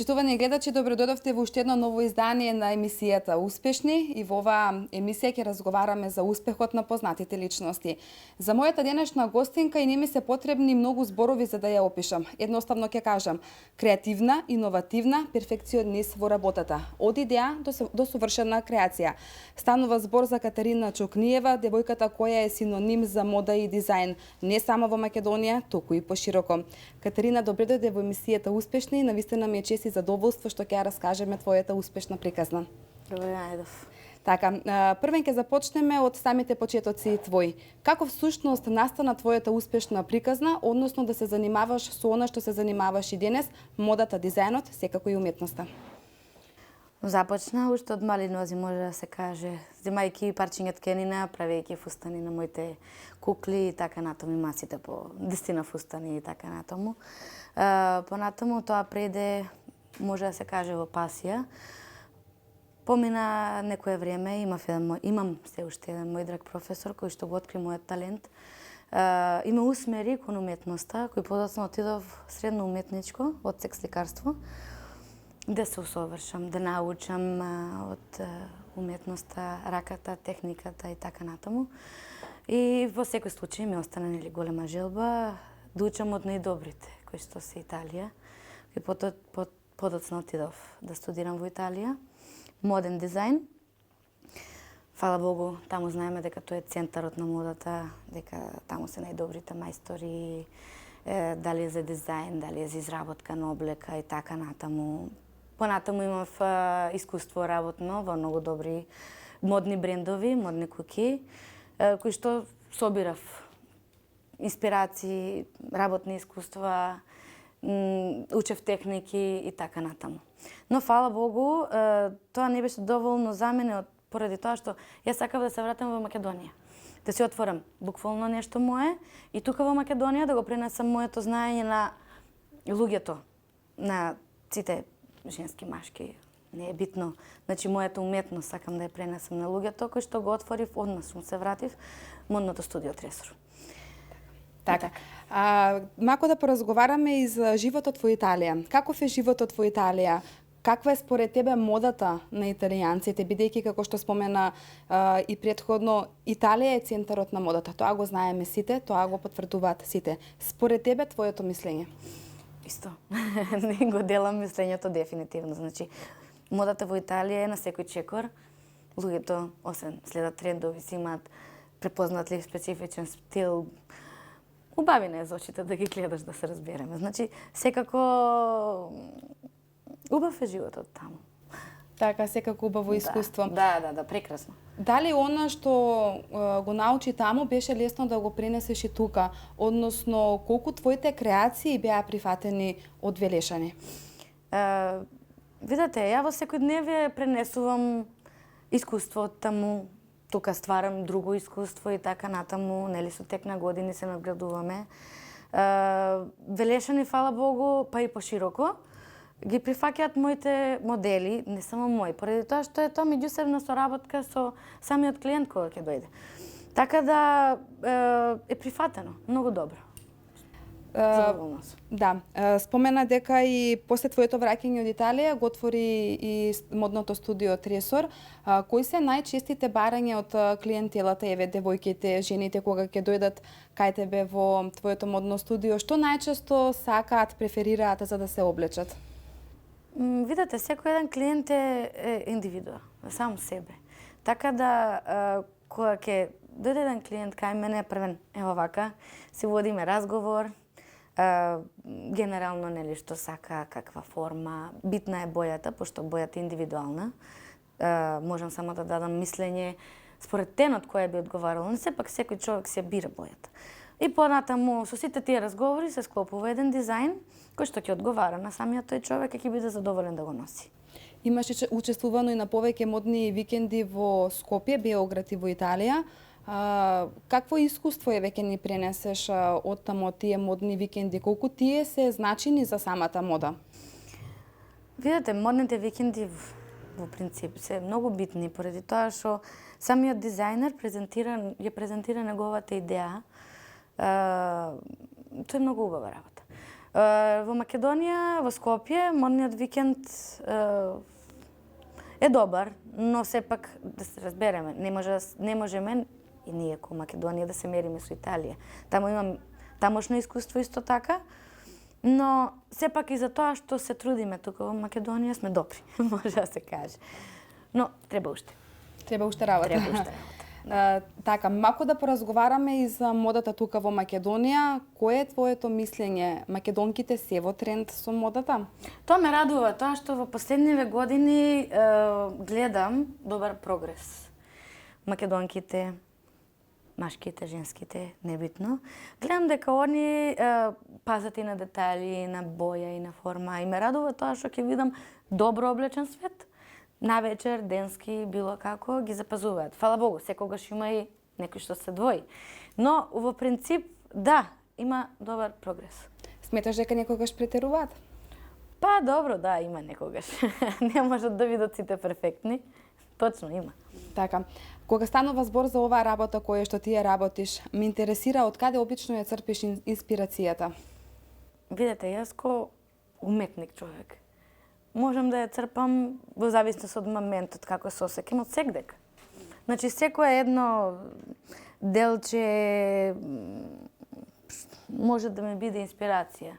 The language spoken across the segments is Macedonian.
Почитувани гледачи, добродојдовте во уште едно ново издание на емисијата Успешни, и во оваа емисија ќе разговараме за успехот на познатите личности. За мојата денешна гостинка и не ми се потребни многу зборови за да ја опишам. Едноставно ќе кажам: креативна, иновативна, перфекционист во работата. Од идеја до совршена креација. Станува збор за Катерина Чокниева, девојката која е синоним за мода и дизајн, не само во Македонија, туку и пошироко. Катерина, добре дојде во емисијата Успешни и навистина ми е чест и задоволство што ќе ја раскажеме твојата успешна приказна. Добре, најдов. Така, првен ќе започнеме од самите почетоци твои. Како всушност настана твојата успешна приказна, односно да се занимаваш со она што се занимаваш и денес, модата, дизајнот, секако и уметноста? Започна уште од мали нози, може да се каже, земајќи парчиња ткенина, правејќи фустани на моите кукли и така натаму, и масите по 10 фустани и така натаму. Понатаму тоа преде, може да се каже, во пасија. Помина некое време, имам се уште еден мој драг професор кој што го откри мојот талент. И ме усмери кон уметноста, кој подоцна отидов средно уметничко, од секс-лекарство, да се усовршам, да научам од уметноста, раката, техниката и така натаму. И во секој случај ми остана нели голема желба да учам од најдобрите, кои што се Италија. И подоцна отидов да студирам во Италија, моден дизајн. Фала Богу, таму знаеме дека тоа е центарот на модата, дека таму се најдобрите мајстори, дали е за дизајн, дали е за изработка на облека и така натаму. Понатаму имав искуство работно во многу добри модни брендови, модни куки, кои што собирав инспирации, работни искуства, учев техники и така натаму. Но фала Богу, тоа не беше доволно за мене поради тоа што јас сакав да се вратам во Македонија. Да си отворам буквално нешто мое и тука во Македонија да го пренесам моето знаење на луѓето, на сите женски, машки, не е битно. Значи, мојата уметност сакам да ја пренесам на луѓето, кој што го отворив, одмah сум се вратив, модното студио Тресор. Така. Мако да поразговараме и за животот во Италија. Каков е животот во Италија? Каква е според тебе модата на италијанците, бидејќи како што спомена и претходно, Италија е центарот на модата. Тоа го знаеме сите, тоа го потврдуваат сите. Според тебе, твоето мислење? Исто. Не го делам мислењето дефинитивно. Значи, модата во Италија е на секој чекор. Луѓето, освен следат трендови, си имаат препознатлив специфичен стил. Убави не е за очите да ги гледаш, да се разбереме. Значи, секако убав е животот таму. Така, секако убаво искуство. Да, прекрасно. Дали она што го научи таму беше лесно да го пренесеш и тука? Односно, колку твоите креации беа прифатени од Велешани? Видете, ја во секојдневие пренесувам искуство од таму, тука стварам друго искуство и така натаму, нели со тек на години се надградуваме. Велешани, фала Богу, па и пошироко, ги прифаќаат моите модели, не само мои, поради тоа што е тоа меѓусебна соработка со самиот клиент кога ќе дојде. Така да е прифатено, многу добро. Да, спомена дека и после твоето враќање од Италија го отвори и модното студио Тресор. Кои се најчестите барања од клиентелата, еве девојките, жените кога ќе дојдат кај тебе во твоето модно студио, што најчесто сакаат, преферираат за да се облечат? Видете, секој еден клиент е индивидуа, сам себе. Така да, кога ќе дојде еден клиент кај мене, првен е овака, си водиме разговор, генерално нели што сака, каква форма, битна е бојата, пошто бојата е индивидуална. Можам само да дадам мислење според тенот кој би одговарало, но сепак секој човек се бира бојата. И понатаму со сите тие разговори се склопува еден дизајн кој што ќе одговара на самиот тој човек и ќе биде задоволен да го носи. Имаше учествувано и на повеќе модни викенди во Скопје, Београд и во Италија. Какво искуство веќе ни пренесеш од таму тие модни викенди? Колку тие се значени за самата мода? Видете, модните викенди во принцип се многу битни поради тоа што самиот дизајнер презентира неговата идеја. Тоа е многу убава работа. Во Македонија, во Скопје, модниот викенд е добар, но сепак да се разбереме, не можеме и ние ко Македонија да се мериме со Италија. Таму имам тамошно искуство исто така, но сепак и за тоа што се трудиме тука во Македонија сме добри, може да се каже. Но треба уште. Треба уште работа. Така, малку да поразговараме и за модата тука во Македонија. Кое е твоето мислење? Македонките се во тренд со модата? Тоа ме радува, тоа што во последниве години гледам добар прогрес. Македонките, машките, женските, небитно. Гледам дека они пазат и на детали, и на боја, и на форма. И ме радува тоа што ќе видам добро облечен свет. Навечер, денски, било како, ги запазуваат. Фала Богу, секогаш има и некој што се двои. Но, во принцип, да, има добар прогрес. Сметаш дека некогаш претеруваат? Па, добро, да, има некогаш. Не можат да видат сите перфектни. Точно, има. Така. Кога станува збор за оваа работа која што ти ја работиш, ме интересира од каде обично ја црпиш инспирацијата? Видете, јас ко уметник човек, можам да ја црпам во зависност од моментот, како се осеќам, од секдек. Значи, секое едно делче може да ми биде инспирација.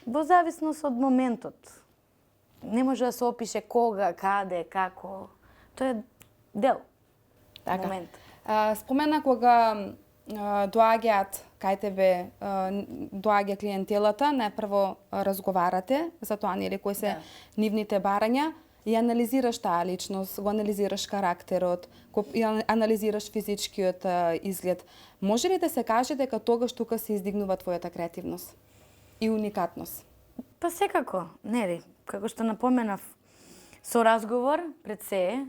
Во зависност од моментот. Не може да се опише кога, каде, како. Тоа е дел. Така. Момент. Спомена кога доаѓаат кај тебе, доаѓа клиентелата, најпрво разговарате за тоа, нели, кои се нивните барања и анализираш таа личност, го анализираш карактерот, и анализираш физичкиот изглед. Може ли да се каже дека тогаш тука се издигнува твојата креативност и уникатност? Па секако, нели, како што напоменав, со разговор пред се,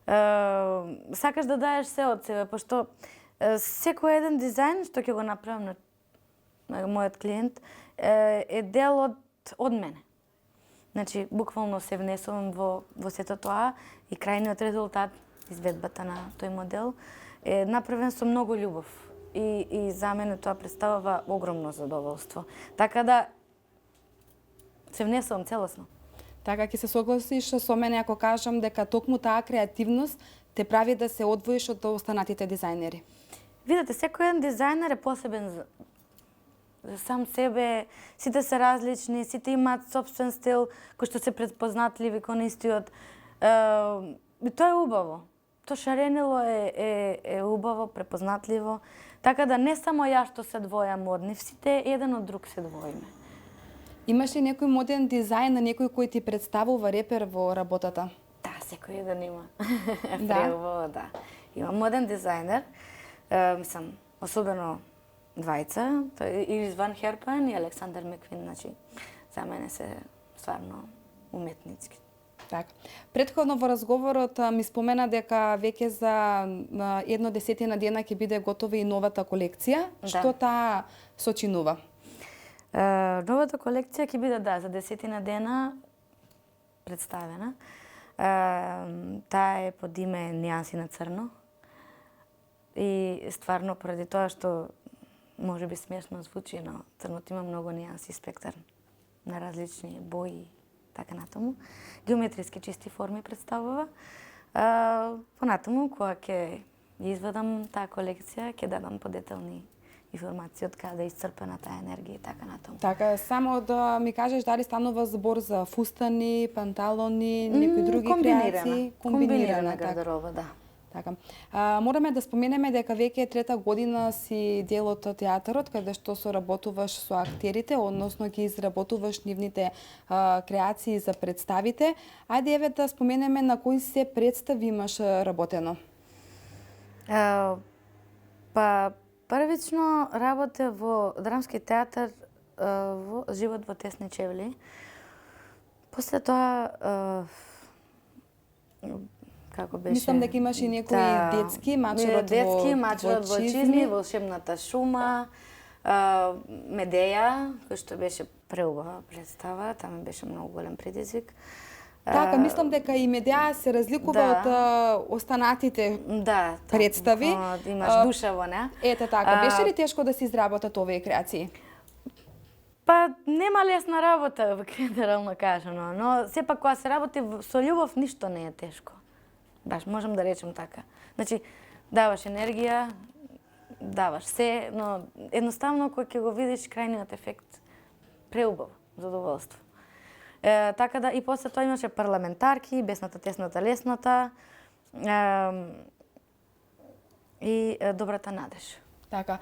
сакаш да даеш се од себе, пошто секој еден дизајн што ќе го направам на мојот клиент е дел од мене. Значи, буквално се внесувам во сето тоа и крајниот резултат, изведбата на тој модел, е направен со многу љубов. И за мене тоа представува огромно задоволство. Така да се внесувам целосно. Така, ќе се согласиш со мене ако кажам дека токму таа креативност те прави да се одвоиш од останатите дизајнери. Видете, секој еден дизајнер е посебен за сам себе, сите се различни, сите имаат собствен стил, кој што се предпознатливи кон истиот. И тоа е убаво. Тоа шаренило е убаво, препознатливо. Така да не само ја што се двојам од нив, сите еден од друг се двоиме. Имаш ли некој моден дизајн на некој кој ти представува репер во работата? Да, секој еден има. Да? Да. Има моден дизајнер, мислам, особено двајца, Ирис Ван Херпен и Александър Меквин, значи, за мене се стварно уметницки. Така. Претходно во разговорот ми спомена дека веќе за 1/10 дена ќе биде готова и новата колекција. Да. Што таа сочинува? Новата колекција ќе биде, да, за 10 дена представена. Таа е под име Нијанси на црно. И стварно, поради тоа што може би смешно звучи, но црното има многу нијанси, спектар на различни бои, така натаму. Геометриски чисти форми представува. Понатаму, кога ќе извадам таа колекција, ќе дадам подетални информации од каде е исцрпена таа енергија и така натаму. Така, само да ми кажеш дали станува збор за фустани, панталони, некои други креации? Комбинирана гардероба, да. Така. Мораме да споменеме дека веќе е трета година си дел од театарот, каде што соработуваш со актерите, односно ги изработуваш нивните креации за представите. Ајде еве да споменеме на кои се представи имаш работено. Па првично работе во драмски театар во Живот во тесни чевли. После тоа како беше? Мислам дека имаш и некои детски, Мачорот во чизми, Волшебната шума, Медеја, кој што беше преубава представа, тamo беше многу голем предизвик. Така, мислам дека и Медеја се разликува од останатите представи. Имаш душа во неа. Ете така, беше ли тешко да се изработат овие креации? Па нема лесна работа, генерално кажано, но сепак кога се работи со љубов ништо не е тешко. Баш можам да речем така. Значи даваш енергија, даваш се, но едноставно кога ќе го видиш крајниот ефект преубаво, задоволство. Така да и после тоа имаше парламентарки, бесната, тесната, лесната и добрата надеж. Така.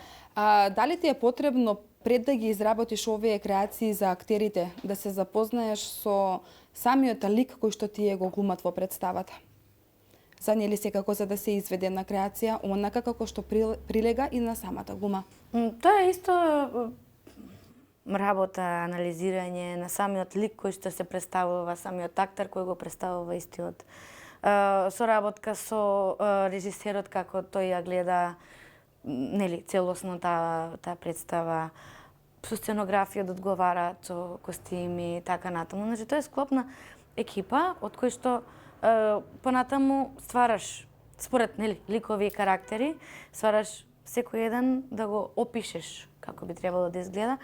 Дали ти е потребно пред да ги изработиш овие креации за актерите, да се запознаеш со самиот лик кој што тие го глумат во представата? За нели секако за да се изведе на креација, онака како што прилега и на самата глума? Тоа е исто работа, анализирање на самиот лик кој што се представува, самиот актер кој го представува истиот. Соработка со режисерот како тој ја гледа нели целосно таа представа, со сценографија да одговараат со костими и така натаму. Значи тоа е склопна екипа од кој што понатаму ствараш според нели ликови и карактери, ствараш секој еден да го опишеш како би требало да изгледа.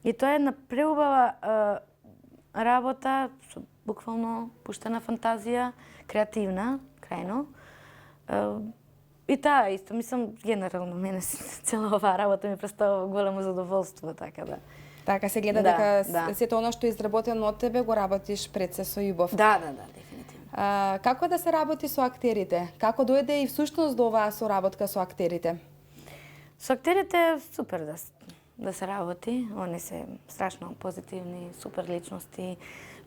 И тоа е една преубава работа со буквално пуштена фантазија, креативна, крајно. И таа исто, мислам, генерално мене цела оваа работа ми представува големо задоволство, така да. Така се гледа дека сето оно што е изработено од тебе го работиш пред се со љубов. Да, дефинитивно. Како да се работи со актерите? Како дојде и всушност до оваа соработка со актерите? Со актерите е супер да се работи. Они се страшно позитивни, супер личности,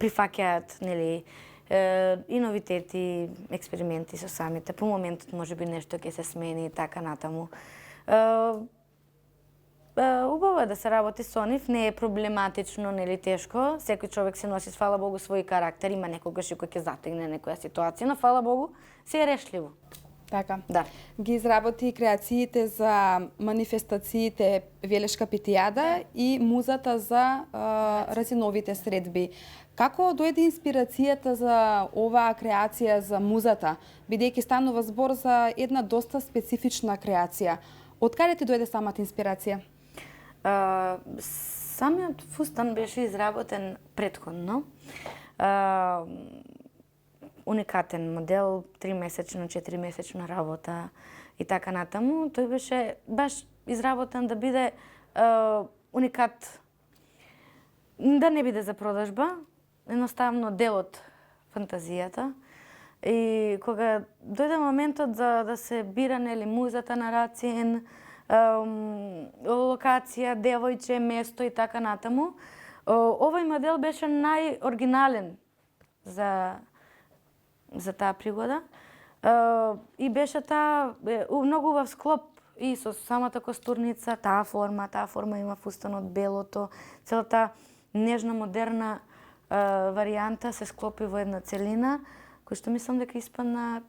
прифаќаат, нели, и новитети, експерименти со самите. По моментот можеби нешто ќе се смени и така натаму. Убаво е да се работи со нив, не е проблематично, нели тешко. Секој човек се носи, фала Богу, свој карактер, има некогаш и кој ќе затегне некоја ситуација, но фала Богу, се е решливо. Така. Да. Ги изработи креациите за манифестациите Велешка Питијада и музата за Разиновите средби. Како дојде инспирацијата за оваа креација за музата, бидејќи станува збор за една доста специфична креација? Од каде ти дојде самата инспирација? Самиот фустан беше изработен претходно. Уникатен модел, 3-месечна, 4-месечна работа и така натаму. Тој беше баш изработен да биде уникат, да не биде за продажба, едноставно дел од фантазијата. И кога дојде моментот за да се бира нели музата на Рациен, локација, девојче, место и така натаму, овој модел беше најоригинален за таа пригода и беше таа многу убав склоп и со самата костурница, таа форма има фустанот, белото, целата нежна, модерна варијанта се склопи во една целина, кој што мислам дека испадна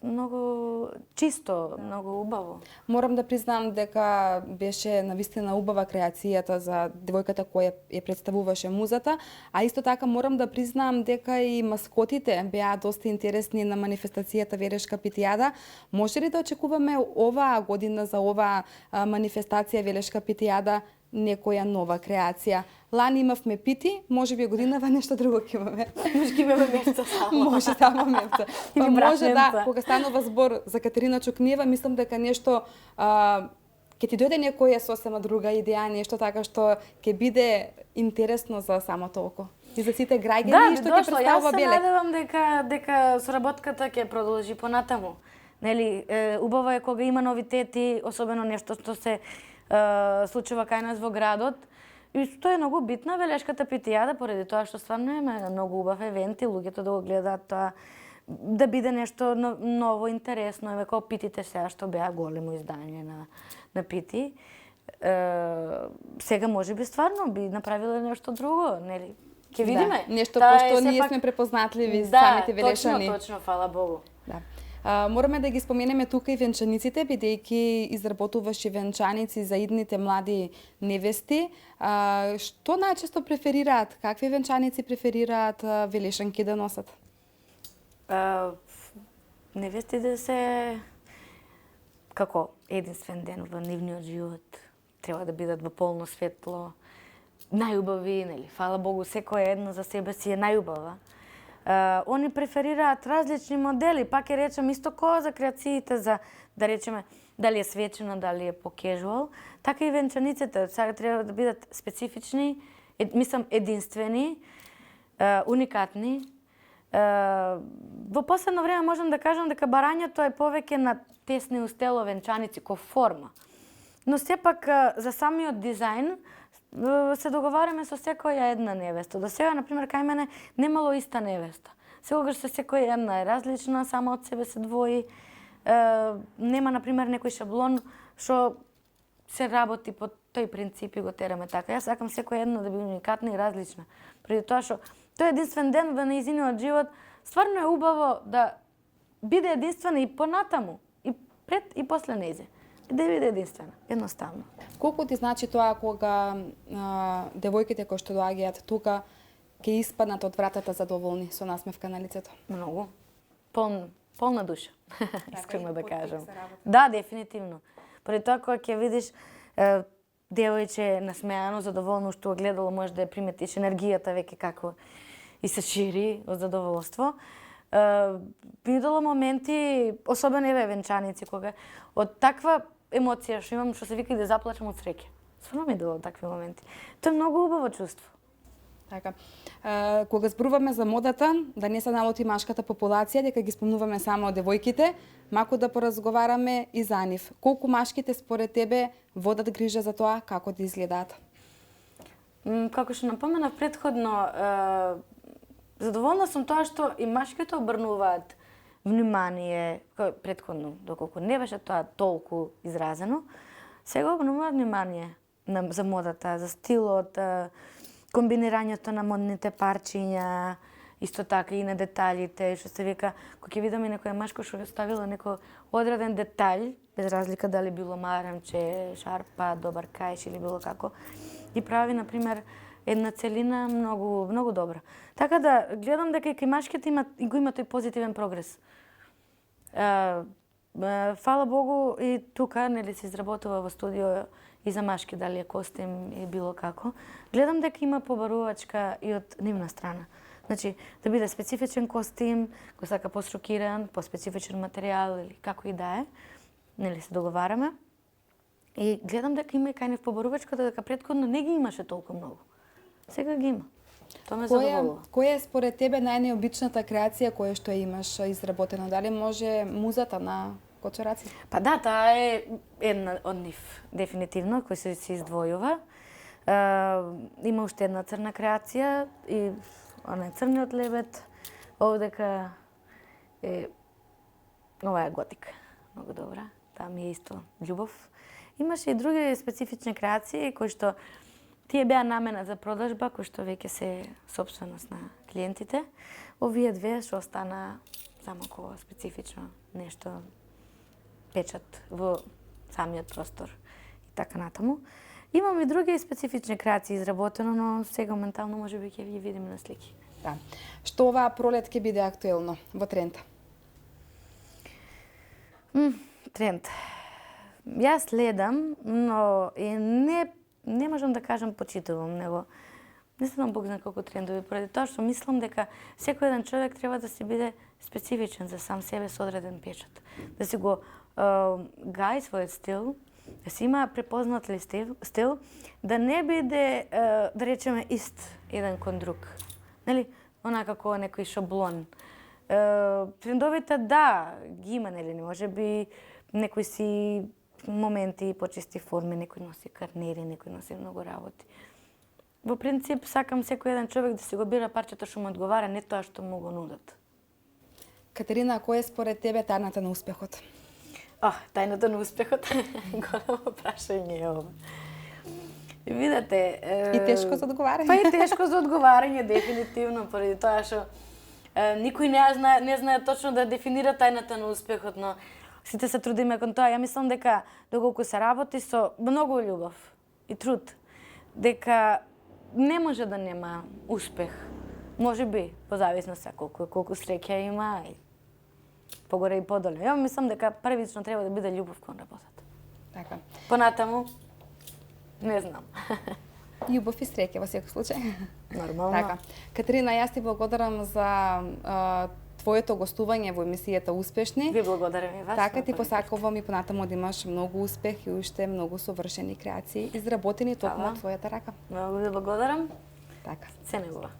многу чисто, многу убаво. Морам да признам дека беше навистина убава креацијата за девојката која ја представуваше музата, а исто така морам да признам дека и маскотите беа доста интересни на манифестацијата Велешка Питијада. Може ли да очекуваме оваа година за оваа манифестација Велешка Питијада некоја нова креација? Лани имавме пити, може би годинава нешто друго ќе имаме. Може ќе имаме место само. Може само место. Па може да, кога станува збор за Катерина Чукниева, мислам дека нешто ќе ти дојде некоја сосема друга идеја, нешто така што ќе биде интересно за самото око. И за сите граѓани што ќе представува Белек. Јас се надевам дека соработката ќе продолжи понатаму. Нели, убаво е кога има новитети, особено нешто што се случува кај нас во градот. И тоа е многу битна Велешката Питијада, поради тоа што стварно има многу убав евент и луѓето да го гледаат тоа, да биде нешто ново, интересно, како питите сега што беа големо издање на пити. Сега можеби стварно би направиле нешто друго, нели? Ќе видиме. Да, нешто пошто ние сме препознатливи самите велешани. Да, точно, фала Богу. Да. Мораме да ги споменеме тука и венчаниците, бидејќи изработуваш и венчаници за идните млади невести. Што најчесто преферираат? Какви венчаници преферираат велешанки да носат? Невестите се како единствен ден во нивниот живот. Треба да бидат во полно светло, најубави, нели? Фала Богу, секоја една за себе си е најубава. Они преферираат различни модели, пак ќе речем исто која за креациите за, да речеме, дали е свечена, дали е по-кежуал, така и венчаниците сега треба да бидат специфични, мислам единствени, уникатни. Во последно време можам да кажам дека барањето е повеќе на тесни устело венчаници ко форма. Но сепак за самиот дизајн се договараме со секоја една невеста. До сега, например, кај мене немало иста невеста. Секогаш секоја една е различна, сама од себе се двои. Нема, например, некој шаблон што се работи по тој принцип и го тераме така. Јас сакам секоја една да биде уникатна и различна. Преди тоа што тој единствен ден во нејзиниот живот стварно е убаво да биде единствена и понатаму, и пред и после нејзе. Да биде единствена, едноставно. Колку ти значи тоа кога девојките кои што доаѓаат тука ќе испаднат од вратата задоволни со насмевка на лицето? Многу. Полна душа, искрено да кажам. се работи. Да, дефинитивно. Поради тоа кога ќе видиш девојче насмеано, задоволно што гледало, може да ја приметиш енергијата веќе како и се шири од задоволство. Видела моменти, особено еве венчаници, кога од таква емоција што имам, што се вика и да заплачам од среќа. Стварно ми дало такви моменти. Тоа е многу убаво чувство. Така. Кога зборуваме за модата, да не се налоти машката популација, дека ги спомнуваме само девојките, маку да поразговараме и за нив. Колку машките според тебе водат грижа за тоа како да изгледаат? Како што напоменав претходно, задоволна сум тоа што и машките обрнуваат внимание, претходно, доколку не беше тоа толку изразено, сега обрнуваат внимание за модата, за стилот, комбинирањето на модните парчиња, исто така и на деталите, што се вика, кога ќе видиме некоја машко што ставила некој одреден детаљ, без разлика дали било марамче, шарпа, добар кајш или било како, и прави, например, една целина многу добра. Така да гледам дека и кај машките го има тој позитивен прогрес. Фала Богу и тука нели се изработува во студио и за машки, дали е костим и било како. Гледам дека има побарувачка и од нивна страна. Значи, да биде специфичен костим, кој сака пострукиран, по специфичен материјал или како и да е. Нели се договараме. И гледам дека има и кај нив побарувачката, дека претходно не ги имаше толку многу. Сега ги има. Тоа ме задоволува. Која е според тебе најнеобичната креација која што имаш изработена? Дали може музата на Кочораци? Па да, таа е една од нив, дефинитивно, кој се издвојува. Има уште една црна креација и она е црниот лебед. Овдека е ова е готика, многу добра. Таа ми е исто љубов. Имаше и други специфични креации кои што тие беа намена за продажба, кои што веќе се сопственост на клиентите. Овие две што остана само како специфично нешто, печат во самиот простор и така натаму. Имам и други специфични креации изработено, но сега моментално можеби ќе ги видиме на слики. Да. Што оваа пролет ќе биде актуелно во тренд? Тренд. Јас следам, но и не можам да кажам почитувам, него не следам Бог знае колку трендови, поради тоа што мислам дека секој еден човек треба да си биде специфичен за сам себе со одреден печат. Да си го гаи својот стил, да си има препознатлив стил, да не биде, да речеме, ист еден кон друг. Нели? Онака како некој шаблон. Трендовите, да, ги има, нели? Може би некои си моменти почисти форми, некој носи карнери, некој носи многу работи. Во принцип, сакам секој еден човек да си го бира парчето што му одговара, не тоа што му го нудат. Катерина, кој е според тебе тајната на успехот? Тајната на успехот, големо прашање е ова. Видете... И тешко за одговарање. Па и тешко за одговарање, дефинитивно, поради тоа што никој не знае точно да дефинира тајната на успехот, но сите се трудиме кон тоа. Ја мислам дека доколку се работи со многу љубов и труд, дека не може да нема успех. Може би, по зависност колку среќа има и погоре и подоле. Ја мислам дека првично треба да биде љубов кон работата. Така. Понатаму, не знам. Љубов и среќа во секој случај. Нормално. Така. Катерина, јас ти благодарам за твоето гостување во емисијата Успешни. Ви благодарам и вас. Така ти посакувам и понатаму да имаш многу успех и уште многу совршени креации изработени токму од твојата рака. Многу ви благодарам. Така. Се негова.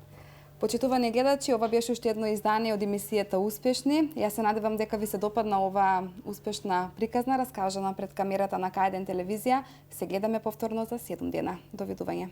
Почитувани гледачи, ова беше уште едно издание од емисијата Успешни. Јас се надевам дека ви се допадна ова успешна приказна раскажана пред камерата на К1 телевизија. Се гледаме повторно за 7 дена. Довидување.